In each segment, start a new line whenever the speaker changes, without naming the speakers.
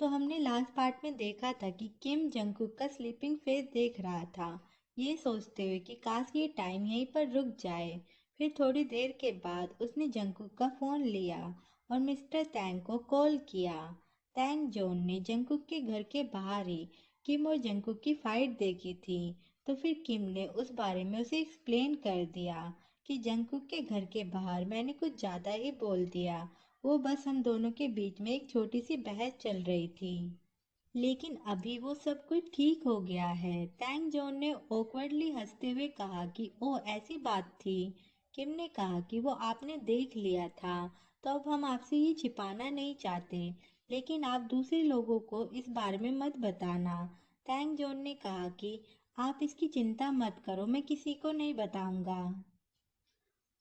तो हमने last part में देखा था कि किम जंगकुक का स्लीपिंग फेस देख रहा था, ये सोचते हुए कि काश ये टाइम यहीं पर रुक जाए। फिर थोड़ी देर के बाद उसने जंगकुक का फ़ोन लिया और मिस्टर तैंग को कॉल किया। तैंग जोन ने जंगकुक के घर के बाहर ही किम और जंगकुक की फाइट देखी थी, तो फिर किम ने उस बारे में उसे एक्सप्लेन कर दिया कि जंगकुक के घर के बाहर मैंने कुछ ज़्यादा ही बोल दिया। वो बस हम दोनों के बीच में एक छोटी सी बहस चल रही थी, लेकिन अभी वो सब कुछ ठीक हो गया है। तैंग जोन ने ऑकवर्डली हंसते हुए कहा कि ओह ऐसी बात थी। किम ने कहा कि वो आपने देख लिया था, तो अब हम आपसे ये छिपाना नहीं चाहते, लेकिन आप दूसरे लोगों को इस बारे में मत बताना। तैंग जोन ने कहा कि आप इसकी चिंता मत करो, मैं किसी को नहीं बताऊंगा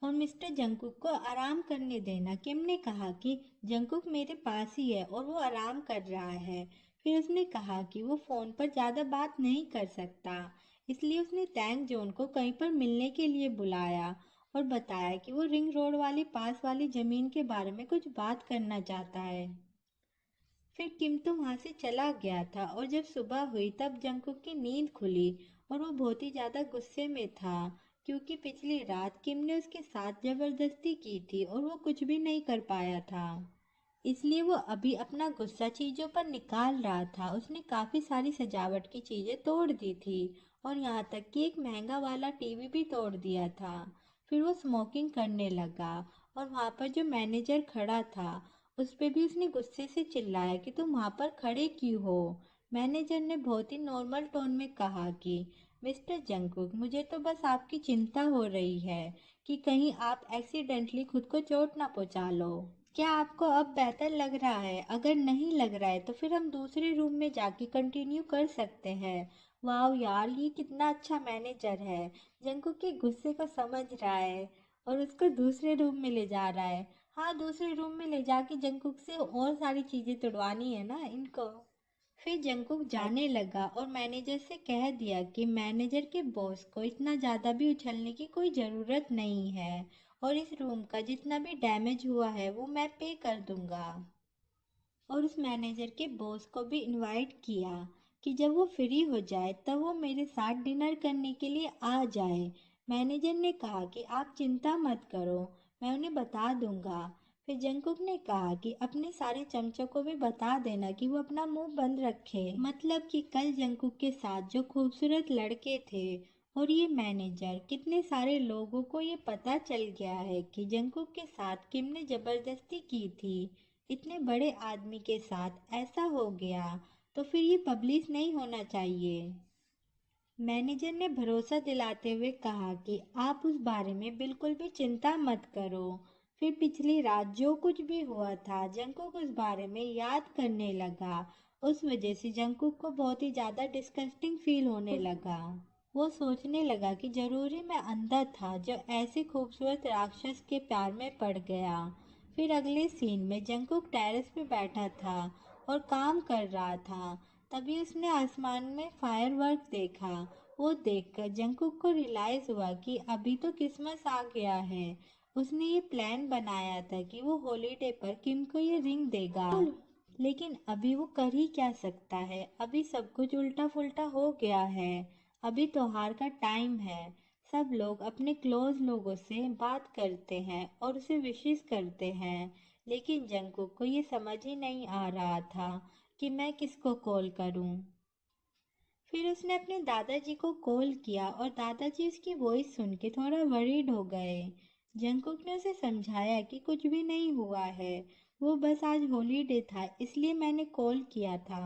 और मिस्टर जंगकुक को आराम करने देना। किम ने कहा कि जंगकुक मेरे पास ही है और वो आराम कर रहा है। फिर उसने कहा कि वो फ़ोन पर ज़्यादा बात नहीं कर सकता, इसलिए उसने तैंग जोन को कहीं पर मिलने के लिए बुलाया और बताया कि वो रिंग रोड वाली पास वाली ज़मीन के बारे में कुछ बात करना चाहता है। फिर किम तो वहाँ से चला गया था और जब सुबह हुई तब जंगकुक की नींद खुली और वो बहुत ही ज़्यादा गुस्से में था, क्योंकि पिछली रात किम ने उसके साथ ज़बरदस्ती की थी और वो कुछ भी नहीं कर पाया था। इसलिए वो अभी अपना गुस्सा चीज़ों पर निकाल रहा था। उसने काफ़ी सारी सजावट की चीज़ें तोड़ दी थी और यहाँ तक कि एक महंगा वाला टीवी भी तोड़ दिया था। फिर वो स्मोकिंग करने लगा और वहाँ पर जो मैनेजर खड़ा था उस पे भी उसने गुस्से से चिल्लाया कि तुम वहाँ पर खड़े क्यों हो। मैनेजर ने बहुत ही नॉर्मल टोन में कहा कि मिस्टर जंगकुक, मुझे तो बस आपकी चिंता हो रही है कि कहीं आप एक्सीडेंटली खुद को चोट ना पहुँचा लो। क्या आपको अब बेहतर लग रहा है? अगर नहीं लग रहा है तो फिर हम दूसरे रूम में जाके कंटिन्यू कर सकते हैं। वाह यार, ये कितना अच्छा मैनेजर है। जंगकुक के गुस्से को समझ रहा है और उसको दूसरे रूम में ले जा रहा है। हाँ, दूसरे रूम में ले जाके जंगकुक से और सारी चीज़ें तुड़वानी है ना इनको। फिर जंगकुक जाने लगा और मैनेजर से कह दिया कि मैनेजर के बॉस को इतना ज़्यादा भी उछलने की कोई ज़रूरत नहीं है और इस रूम का जितना भी डैमेज हुआ है वो मैं पे कर दूंगा। और उस मैनेजर के बॉस को भी इनवाइट किया कि जब वो फ्री हो जाए तब वो मेरे साथ डिनर करने के लिए आ जाए। मैनेजर ने कहा कि आप चिंता मत करो, मैं उन्हें बता दूंगा। फिर जंगकुक ने कहा कि अपने सारे चमचों को भी बता देना कि वो अपना मुंह बंद रखे। मतलब कि कल जंगकुक के साथ जो खूबसूरत लड़के थे और ये मैनेजर, कितने सारे लोगों को ये पता चल गया है कि जंगकुक के साथ किम ने जबरदस्ती की थी। इतने बड़े आदमी के साथ ऐसा हो गया तो फिर ये पब्लिश नहीं होना चाहिए। मैनेजर ने भरोसा दिलाते हुए कहा कि आप उस बारे में बिल्कुल भी चिंता मत करो। फिर पिछली रात जो कुछ भी हुआ था जंगकुक उस बारे में याद करने लगा। उस वजह से जंगकुक को बहुत ही ज़्यादा डिस्गस्टिंग फील होने लगा। वो सोचने लगा कि जरूरी मैं अंधा था जो ऐसे खूबसूरत राक्षस के प्यार में पड़ गया। फिर अगले सीन में जंगकुक टेरेस पे बैठा था और काम कर रहा था। तभी उसने आसमान में फायरवर्क देखा। वो देखकर जंगकुक को रियलाइज हुआ कि अभी तो क्रिसमस आ गया है। उसने ये प्लान बनाया था कि वो हॉलीडे पर किम को ये रिंग देगा, लेकिन अभी वो कर ही क्या सकता है। अभी सब कुछ उल्टा फुल्टा हो गया है। अभी त्योहार का टाइम है, सब लोग अपने क्लोज लोगों से बात करते हैं और उसे विशेष करते हैं, लेकिन जंगकुक को ये समझ ही नहीं आ रहा था कि मैं किसको कॉल करूं। फिर उसने अपने दादाजी को कॉल किया और दादाजी उसकी वॉइस सुन के थोड़ा वरीड हो गए। जंगकुक ने उसे समझाया कि कुछ भी नहीं हुआ है, वो बस आज हॉलीडे था इसलिए मैंने कॉल किया था।